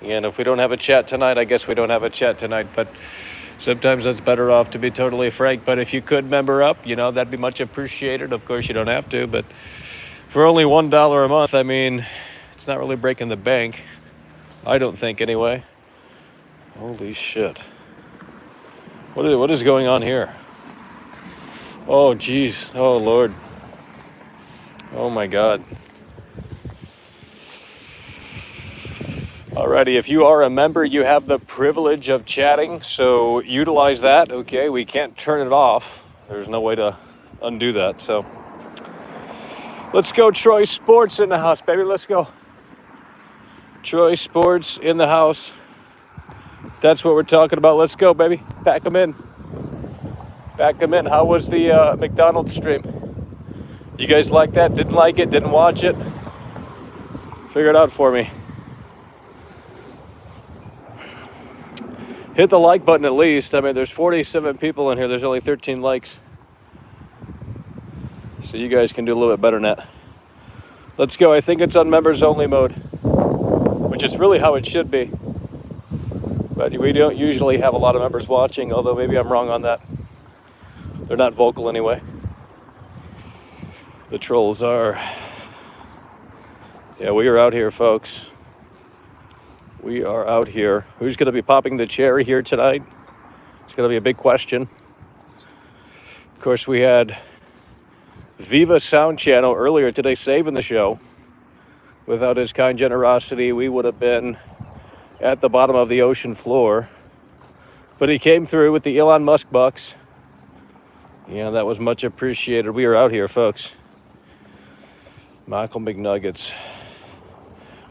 And if we don't have a chat tonight, I guess we don't have a chat tonight. But sometimes that's better off, to be totally frank. But if you could member up, that'd be much appreciated. Of course, you don't have to, but for only $1 a month, I mean, it's not really breaking the bank. I don't think, anyway. Holy shit. What is going on here? Oh, geez. Oh, Lord. Oh, my God. Alrighty, if you are a member, you have the privilege of chatting, so utilize that. Okay, we can't turn it off. There's no way to undo that, so. Let's go, Troy Sports in the house, baby. Let's go. Troy Sports in the house. That's what we're talking about. Let's go, baby. Pack them in. Pack them in. How was the McDonald's stream? You guys like that? Didn't like it? Didn't watch it? Figure it out for me. Hit the like button at least. I mean, there's 47 people in here. There's only 13 likes. So you guys can do a little bit better than that. Let's go. I think it's on members only mode, which is really how it should be. But we don't usually have a lot of members watching, although maybe I'm wrong on that. They're not vocal anyway. The trolls are. Yeah, we are out here, folks. We are out here. Who's going to be popping the cherry here tonight? It's going to be a big question. Of course, we had Viva Sound Channel earlier today saving the show. Without his kind generosity, we would have been at the bottom of the ocean floor. But he came through with the Elon Musk bucks. Yeah, that was much appreciated. We are out here, folks. Michael McNuggets.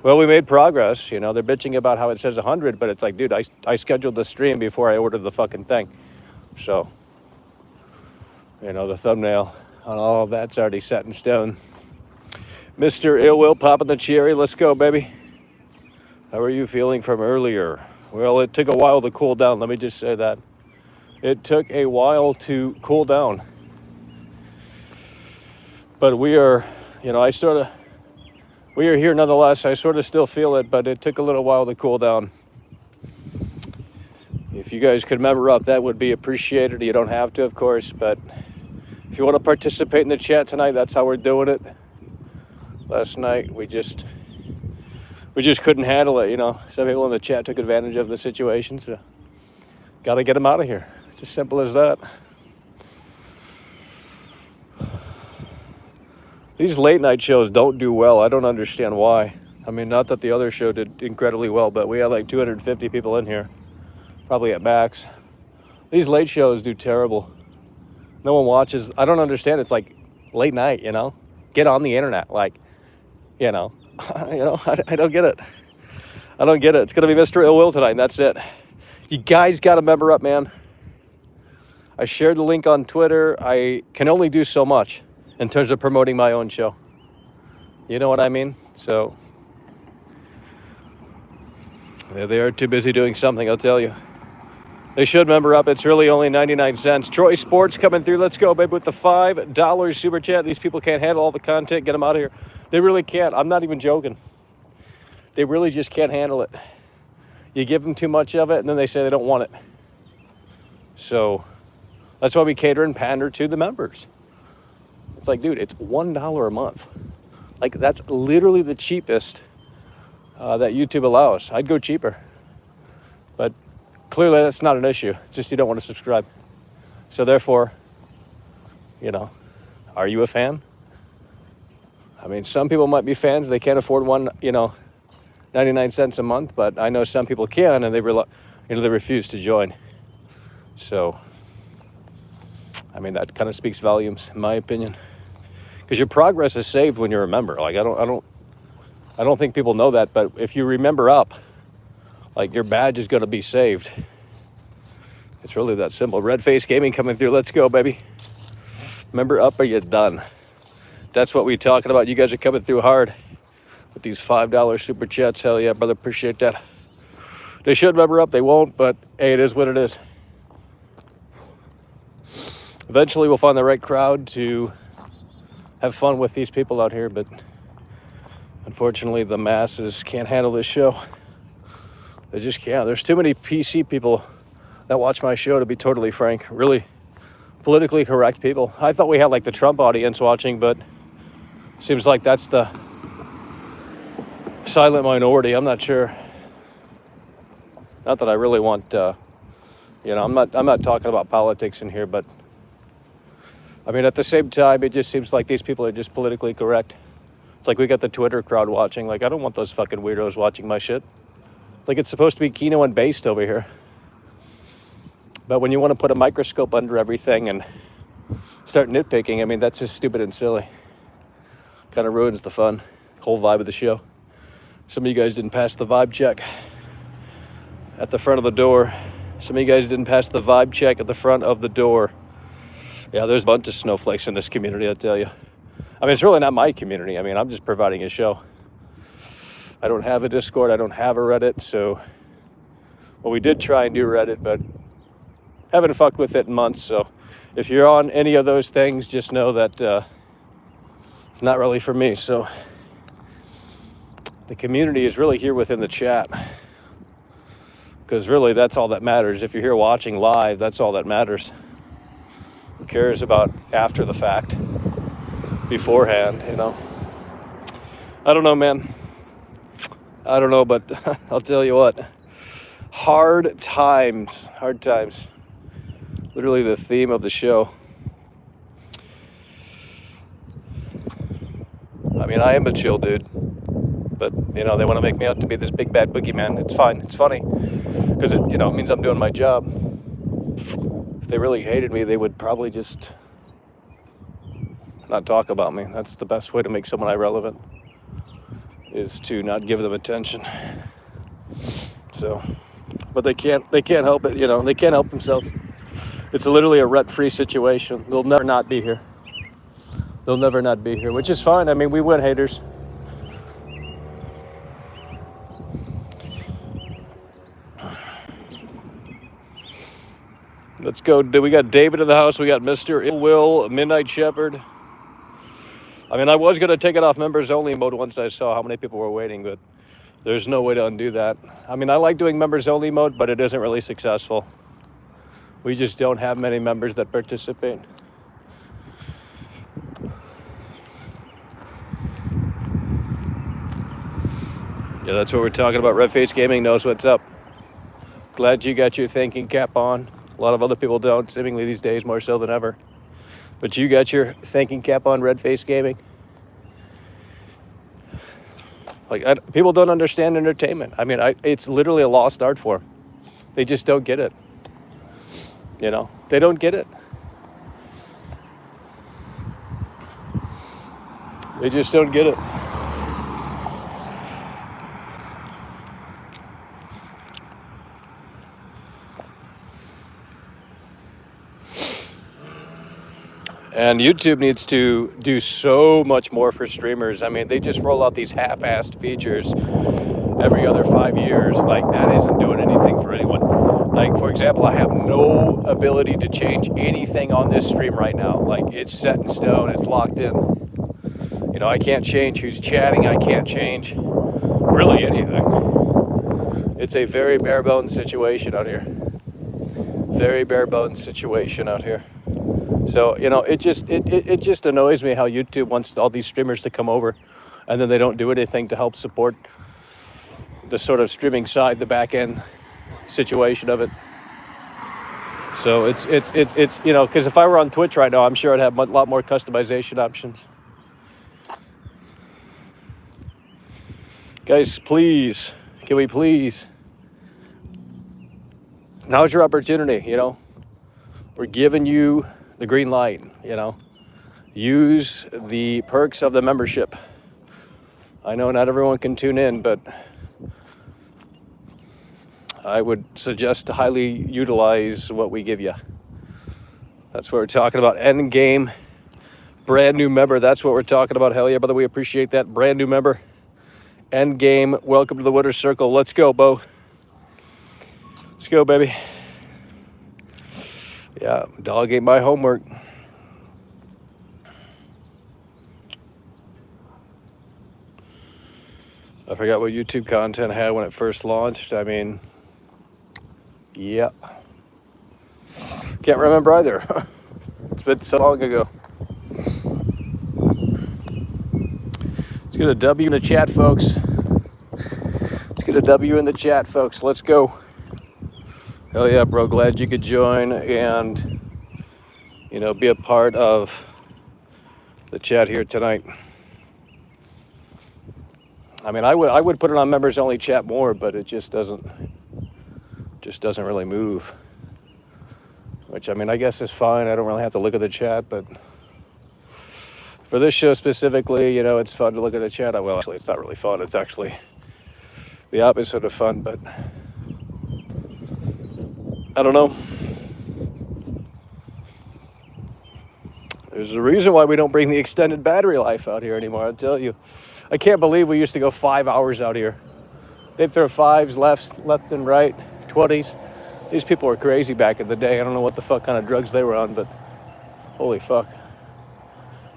Well, we made progress. They're bitching about how it says 100, but it's like, dude, I scheduled the stream before I ordered the fucking thing. So, the thumbnail on all of that's already set in stone. Mr. Ill Will popping the cherry. Let's go, baby. How are you feeling from earlier? Well, it took a while to cool down. Let me just say that. It took a while to cool down. But we are, we are here nonetheless. I sort of still feel it, but it took a little while to cool down. If you guys could member up, that would be appreciated. You don't have to, of course, but if you want to participate in the chat tonight, that's how we're doing it. Last night, we just couldn't handle it, Some people in the chat took advantage of the situation, so got to get them out of here. It's as simple as that. These late night shows don't do well. I don't understand why. I mean, not that the other show did incredibly well, but we had like 250 people in here, probably at max. These late shows do terrible. No one watches. I don't understand. It's like late night, Get on the internet, I don't get it. I don't get it. It's going to be Mr. Ill Will tonight, and that's it. You guys got to member up, man. I shared the link on Twitter. I can only do so much in terms of promoting my own show. You know what I mean? So they are too busy doing something, I'll tell you. They should member up. It's really only 99 cents. Troy Sports coming through. Let's go, baby, with the $5 super chat. These people can't handle all the content. Get them out of here. They really can't. I'm not even joking. They really just can't handle it. You give them too much of it, and then they say they don't want it. So that's why we cater and pander to the members. It's like, dude, it's $1 a month. Like, that's literally the cheapest that YouTube allows. I'd go cheaper. But clearly that's not an issue. It's just you don't want to subscribe. So therefore, are you a fan? I mean, some people might be fans. They can't afford one, 99 cents a month. But I know some people can, and they refuse to join. So, I mean, that kind of speaks volumes, in my opinion. Because your progress is saved when you're a member. Like, I don't think people know that. But if you remember up, like, your badge is going to be saved. It's really that simple. Red Face Gaming coming through. Let's go, baby. Member up or you're done. That's what we're talking about. You guys are coming through hard with these $5 super chats. Hell yeah, brother. Appreciate that. They should member up. They won't, but hey, it is what it is. Eventually, we'll find the right crowd to have fun with these people out here, but unfortunately, the masses can't handle this show. They just can't. There's too many PC people that watch my show, to be totally frank. Really politically correct people. I thought we had like the Trump audience watching, but seems like that's the silent minority. I'm not sure. Not that I really want, I'm not talking about politics in here, but I mean, at the same time, it just seems like these people are just politically correct. It's like we got the Twitter crowd watching. Like, I don't want those fucking weirdos watching my shit. Like, it's supposed to be Kino and based over here. But when you want to put a microscope under everything and start nitpicking, I mean, that's just stupid and silly. Kind of ruins the fun, whole vibe of the show. Some of you guys didn't pass the vibe check at the front of the door. Some of you guys didn't pass the vibe check at the front of the door. Yeah, there's a bunch of snowflakes in this community, I tell you. I mean, it's really not my community. I mean, I'm just providing a show. I don't have a Discord. I don't have a Reddit. So, well, we did try and do Reddit, but haven't fucked with it in months. So if you're on any of those things, just know that it's not really for me. So the community is really here within the chat. Because really, that's all that matters. If you're here watching live, that's all that matters. Who cares about after the fact, beforehand, you know? I don't know, man. I don't know, but I'll tell you what. Hard times. Literally the theme of the show. I mean, I am a chill dude. But, you know, they want to make me out to be this big bad boogeyman. It's fine. It's funny. Because it, means I'm doing my job. If they really hated me, they would probably just not talk about me. That's the best way to make someone irrelevant, is to not give them attention. So, but they can't help it, they can't help themselves. It's literally a rent-free situation. They'll never not be here. Which is fine. I mean, we win, haters. Let's go. We got David in the house. We got Mr. Ill Will, Midnight Shepherd. I mean, I was going to take it off members only mode once I saw how many people were waiting, but there's no way to undo that. I mean, I like doing members only mode, but it isn't really successful. We just don't have many members that participate. Yeah, that's what we're talking about. Redface Gaming knows what's up. Glad you got your thinking cap on. A lot of other people don't, seemingly these days more so than ever. But you got your thinking cap on, Redface Gaming. Like, people don't understand entertainment. I mean, it's literally a lost art form. They just don't get it. They don't get it. They just don't get it. And YouTube needs to do so much more for streamers. I mean, they just roll out these half-assed features every other 5 years. Like, that isn't doing anything for anyone. Like, for example, I have no ability to change anything on this stream right now. Like, it's set in stone. It's locked in. I can't change who's chatting. I can't change really anything. It's a very bare-bones situation out here. Very bare-bones situation out here. So, it just annoys me how YouTube wants all these streamers to come over and then they don't do anything to help support the sort of streaming side, the back end situation of it. So it's because if I were on Twitch right now, I'm sure I'd have a lot more customization options. Guys, please, can we please? Now's your opportunity, We're giving you the green light, Use the perks of the membership. I know not everyone can tune in, but I would suggest to highly utilize what we give you. That's what we're talking about. End game, brand new member. That's what we're talking about. Hell yeah, brother. We appreciate that. Brand new member. End game. Welcome to the Winter Circle. Let's go, Bo. Let's go, baby. Yeah, dog ate my homework. I forgot what YouTube content had when it first launched. I mean, yeah. Can't remember either. It's been so long ago. Let's get a W in the chat, folks. Let's get a W in the chat, folks. Let's go. Hell yeah, bro. Glad you could join and, be a part of the chat here tonight. I mean, I would put it on members only chat more, but it just doesn't really move. Which, I mean, I guess is fine. I don't really have to look at the chat, but for this show specifically, it's fun to look at the chat. Well, actually, it's not really fun. It's actually the opposite of fun, but I don't know. There's a reason why we don't bring the extended battery life out here anymore, I'll tell you. I can't believe we used to go 5 hours out here. They'd throw fives left and right, 20s. These people were crazy back in the day. I don't know what the fuck kind of drugs they were on, but holy fuck.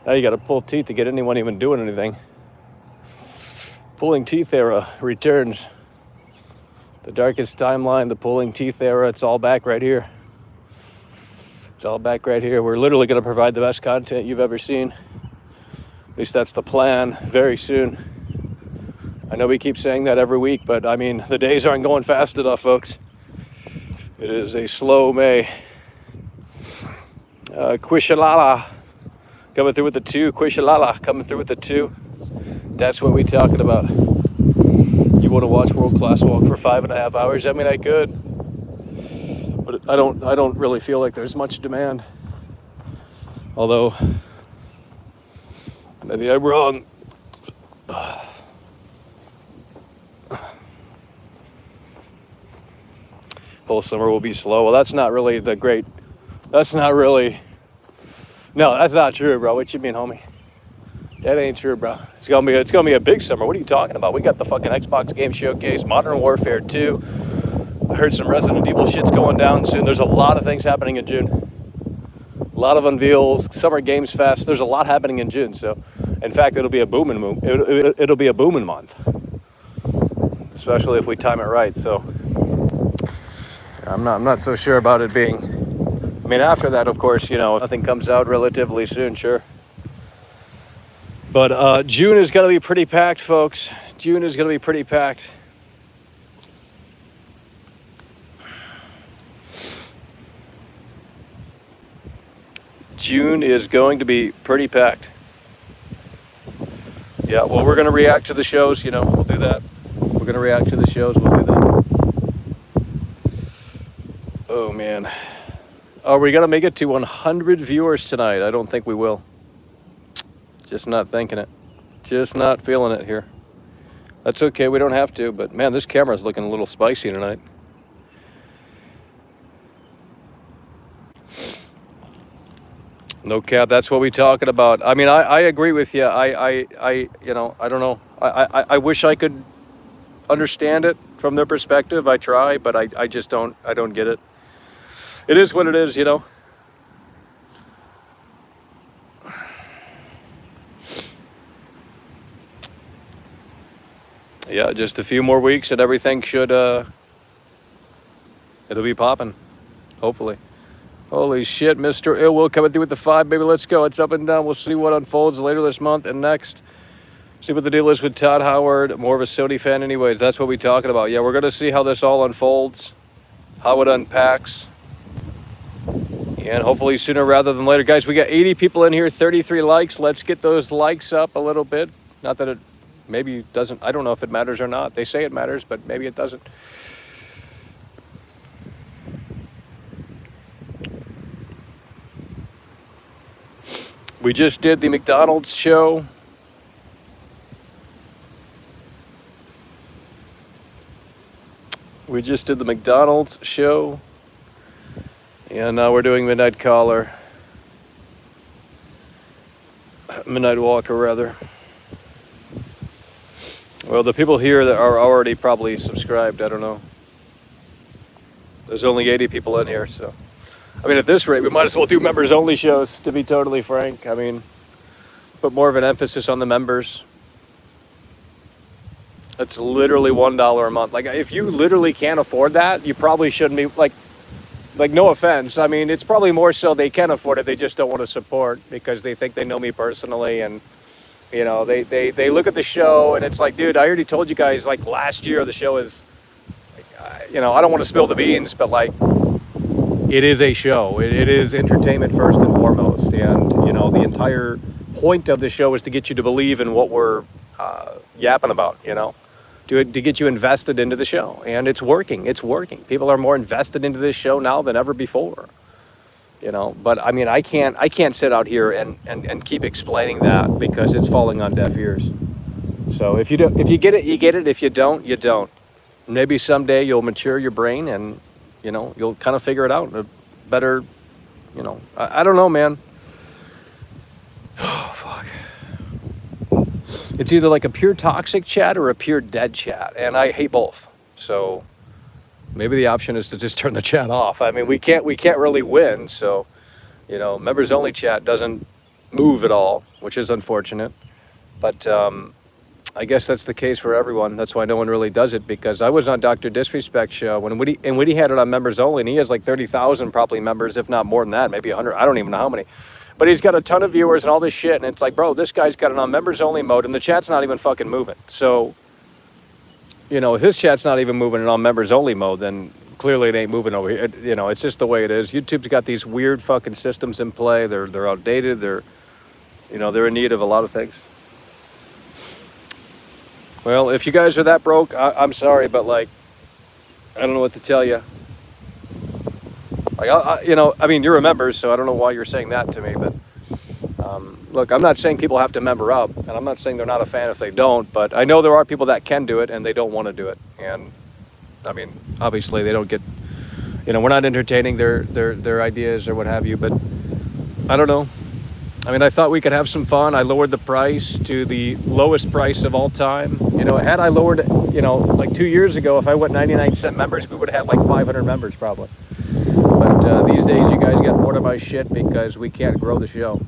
Now you got to pull teeth to get anyone even doing anything. Pulling teeth era returns. The darkest timeline, the pulling teeth era, it's all back right here. It's all back right here. We're literally going to provide the best content you've ever seen. At least that's the plan, very soon. I know we keep saying that every week, but I mean, the days aren't going fast enough, folks. It is a slow May. Quishalala coming through with the 2. Quishalala coming through with the 2. That's what we're talking about. You want to watch World Class Walk for 5.5 hours? I mean, I could, but I don't really feel like there's much demand. Although maybe I'm wrong. Whole summer will be slow. Well, that's not really the great. That's not really. No, that's not true, bro. What you mean, homie? That ain't true, bro. It's gonna be a big summer. What are you talking about? We got the fucking Xbox Game Showcase, Modern Warfare 2. I heard some Resident Evil shit's going down soon. There's a lot of things happening in June. A lot of unveils, Summer Games Fest. There's a lot happening in June. So, in fact, it'll be a booming month, especially if we time it right. So, I'm not so sure about it being. I mean, after that, of course, nothing comes out relatively soon, sure. But June is going to be pretty packed, folks. June is going to be pretty packed. June is going to be pretty packed. Yeah, well, we're going to react to the shows, we'll do that. We're going to react to the shows, we'll do that. Oh, man. Are we going to make it to 100 viewers tonight? I don't think we will. Just not thinking it. Just not feeling it here. That's okay, we don't have to, but man, this camera's looking a little spicy tonight. No cap, that's what we're talking about. I mean, I agree with you. I don't know. I wish I could understand it from their perspective. I try, but I just don't get it. It is what it is, Yeah, just a few more weeks and everything should, it'll be popping, hopefully. Holy shit, Mr. Illwill coming through with the 5, baby. Let's go. It's up and down. We'll see what unfolds later this month and next. See what the deal is with Todd Howard. More of a Sony fan anyways. That's what we're talking about. Yeah, we're going to see how this all unfolds, how it unpacks. And hopefully sooner rather than later. Guys, we got 80 people in here, 33 likes. Let's get those likes up a little bit. Not that it maybe doesn't. I don't know if it matters or not. They say it matters, but maybe it doesn't. We just did the McDonald's show. We just did the McDonald's show. And now we're doing Midnight Caller. Midnight Walker, rather. Well, the people here that are already probably subscribed, I don't know. There's only 80 people in here, so. I mean, at this rate, we might as well do members-only shows, to be totally frank. I mean, put more of an emphasis on the members. It's literally $1 a month. Like if you literally can't afford that, you probably shouldn't be like no offense. I mean, it's probably more so they can afford it. They just don't want to support because they think they know me personally, and they look at the show and it's like, dude, I already told you guys like last year the show is, I don't want to spill the beans, but like it is a show. It is entertainment first and foremost, and the entire point of the show is to get you to believe in what we're yapping about. To get you invested into the show, and it's working. It's working. People are more invested into this show now than ever before. But I mean, I can't sit out here and keep explaining that because it's falling on deaf ears. So if you get it, you get it. If you don't, you don't. Maybe someday you'll mature your brain and you'll kind of figure it out better. I don't know, man. Oh fuck. It's either like a pure toxic chat or a pure dead chat, and I hate both. So maybe the option is to just turn the chat off. I mean, we can't really win. So members only chat doesn't move at all, which is unfortunate. But I guess that's the case for everyone. That's why no one really does it, because I was on Dr. Disrespect show when Woody had it on members only, and he has like 30,000 probably members, if not more than that, maybe 100. I don't even know how many. But he's got a ton of viewers and all this shit, and it's like, bro, this guy's got it on members only mode, and the chat's not even fucking moving. So, if his chat's not even moving and on members only mode, then clearly it ain't moving over here. It's just the way it is. YouTube's got these weird fucking systems in play. They're outdated. They're in need of a lot of things. Well, if you guys are that broke, I'm sorry, but like, I don't know what to tell you. Like, I mean, you're a member, so I don't know why you're saying that to me, but look, I'm not saying people have to member up, and I'm not saying they're not a fan if they don't, but I know there are people that can do it and they don't want to do it. And I mean, obviously they don't get, we're not entertaining their ideas or what have you, but I don't know. I mean, I thought we could have some fun. I lowered the price to the lowest price of all time. Had I lowered it, like 2 years ago, if I went 99-cent members, we would have had like 500 members probably. But these days, you guys get bored of my shit because we can't grow the show.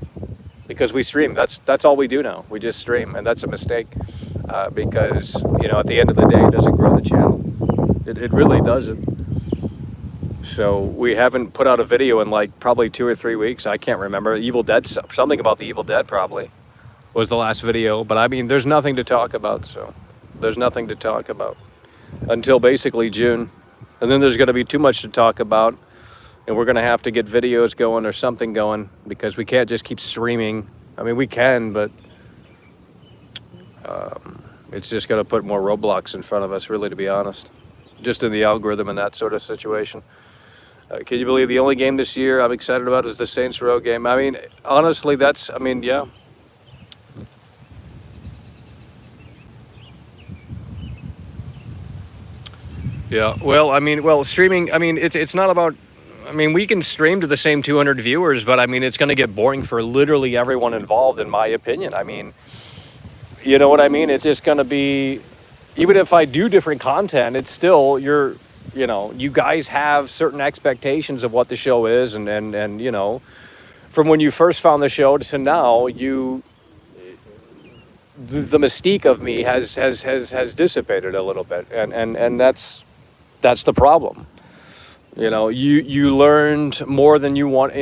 Because we stream. That's all we do now. We just stream, and that's a mistake. Because, at the end of the day, it doesn't grow the channel. It really doesn't. So we haven't put out a video in like probably 2 or 3 weeks. I can't remember. Evil Dead, something about the Evil Dead probably was the last video. But I mean, there's nothing to talk about. So there's nothing to talk about until basically June. And then there's going to be too much to talk about. And we're going to have to get videos going or something going, because we can't just keep streaming. I mean, we can, but it's just going to put more roadblocks in front of us, really, to be honest. Just in the algorithm and that sort of situation. Can you believe the only game this year I'm excited about is the Saints Row game? I mean, honestly, yeah. Yeah, well, streaming, I mean, it's not about, I mean, we can stream to the same 200 viewers, but I mean, it's going to get boring for literally everyone involved, in my opinion. I mean, you know what I mean? It's just going to be, even if I do different content, it's still, you guys have certain expectations of what the show is, and from when you first found the show to now, the mystique of me has dissipated a little bit, and that's the problem. You learned more than you want.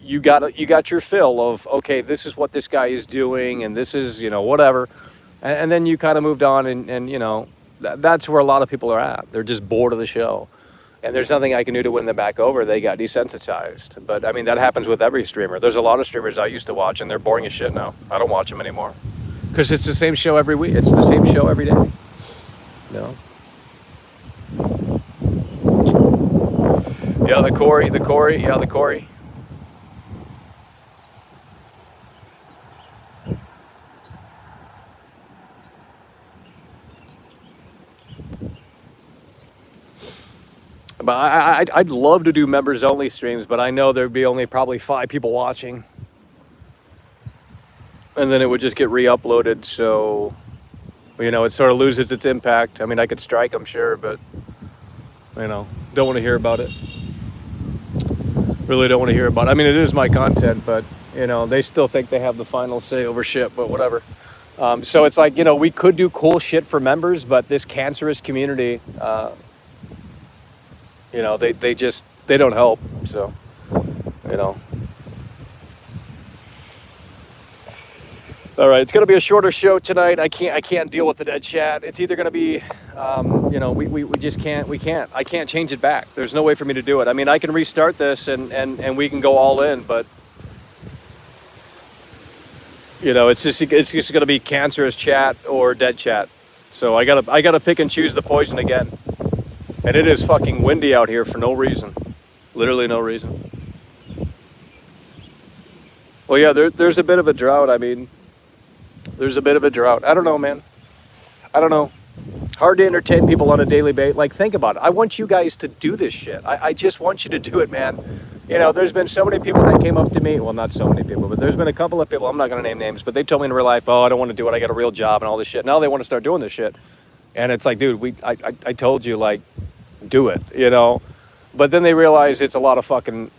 You got your fill of, okay, this is what this guy is doing, and this is whatever, and then you kind of moved on, and that's where a lot of people are at. They're just bored of the show, and there's nothing I can do to win them back over. They got desensitized. But I mean, that happens with every streamer. There's a lot of streamers I used to watch, and they're boring as shit now. I don't watch them anymore because it's the same show every week. It's the same show every day. Yeah, the Corey. Yeah, the Corey. But I'd love to do members only streams, but I know there'd be only probably 5 people watching, and then it would just get re-uploaded. So, it sort of loses its impact. I mean, I could strike, I'm sure, but don't want to hear about it. Really don't want to hear about it. I mean, it is my content, but they still think they have the final say over shit. But whatever. So it's like, we could do cool shit for members, but this cancerous community, they don't help. So, you know. All right, it's gonna be a shorter show tonight. I can't deal with the dead chat. It's either gonna be, we just can't. I can't change it back. There's no way for me to do it. I mean, I can restart this and we can go all in, but it's just gonna be cancerous chat or dead chat. So I gotta pick and choose the poison again. And it is fucking windy out here for no reason, literally no reason. Well, yeah, there's a bit of a drought. I mean, there's a bit of a drought. I don't know, man. I don't know. Hard to entertain people on a daily basis. Like, think about it. I want you guys to do this shit. I just want you to do it, man. There's been so many people that came up to me. Well, not so many people, but there's been a couple of people. I'm not going to name names, but they told me in real life, oh, I don't want to do it. I got a real job and all this shit. Now they want to start doing this shit. And it's like, dude, I told you, like, do it, But then they realize it's a lot of fucking...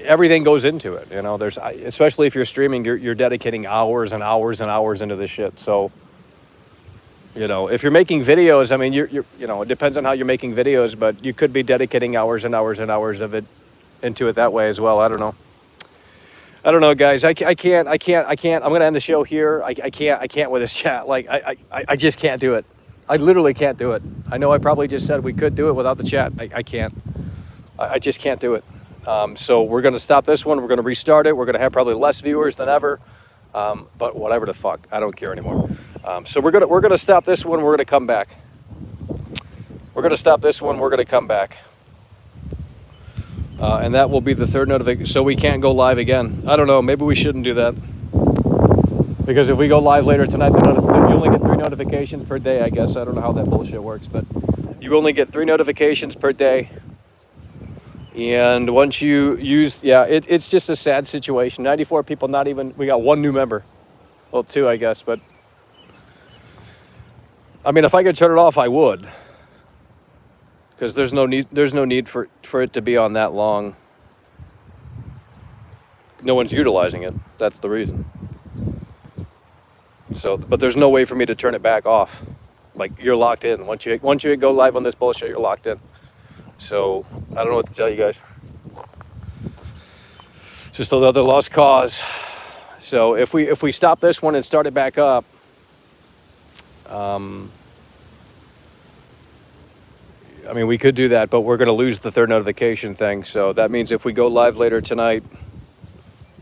Everything goes into it, There's, especially if you're streaming, you're dedicating hours and hours and hours into this shit. So, if you're making videos, I mean, it depends on how you're making videos, but you could be dedicating hours and hours and hours of it into it that way as well. I don't know, guys. I can't. I'm gonna end the show here. I can't with this chat. Like, I just can't do it. I literally can't do it. I know I probably just said we could do it without the chat. I can't. I just can't do it. So we're going to stop this one. We're going to restart it. We're going to have probably less viewers than ever. But whatever the fuck, I don't care anymore. So we're going to stop this one. We're going to come back. We're going to stop this one. We're going to come back. And that will be the third notification. So we can't go live again. I don't know. Maybe we shouldn't do that. Because if we go live later tonight, you only get 3 notifications per day, I guess. I don't know how that bullshit works, but you only get 3 notifications per day. And once you use, it's just a sad situation. 94 people, we got 1 new member. Well, 2, I guess, but I mean, if I could turn it off, I would. Because there's no need for it to be on that long. No one's utilizing it. That's the reason. So, but there's no way for me to turn it back off. Like, you're locked in. Once you go live on this bullshit, you're locked in. So, I don't know what to tell you guys. It's just another lost cause. So, if we stop this one and start it back up, I mean, we could do that, but we're going to lose the 3rd notification thing. So, that means if we go live later tonight,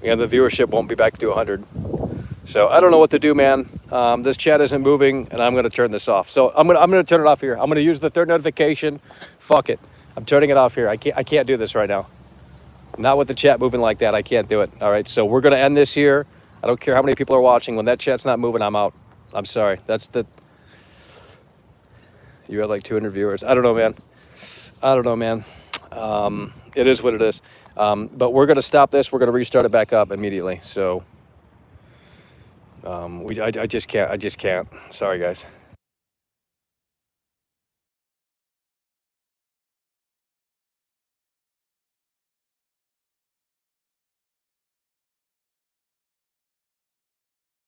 the viewership won't be back to 100. So, I don't know what to do, man. This chat isn't moving, and I'm going to turn this off. So, I'm going to turn it off here. I'm going to use the 3rd notification. Fuck it. I'm turning it off here. I can't do this right now. Not with the chat moving like that. I can't do it. All right, so we're going to end this here. I don't care how many people are watching. When that chat's not moving, I'm out. I'm sorry. You had like 200 viewers. I don't know, man. It is what it is. But we're going to stop this. We're going to restart it back up immediately. So I just can't. Sorry, guys.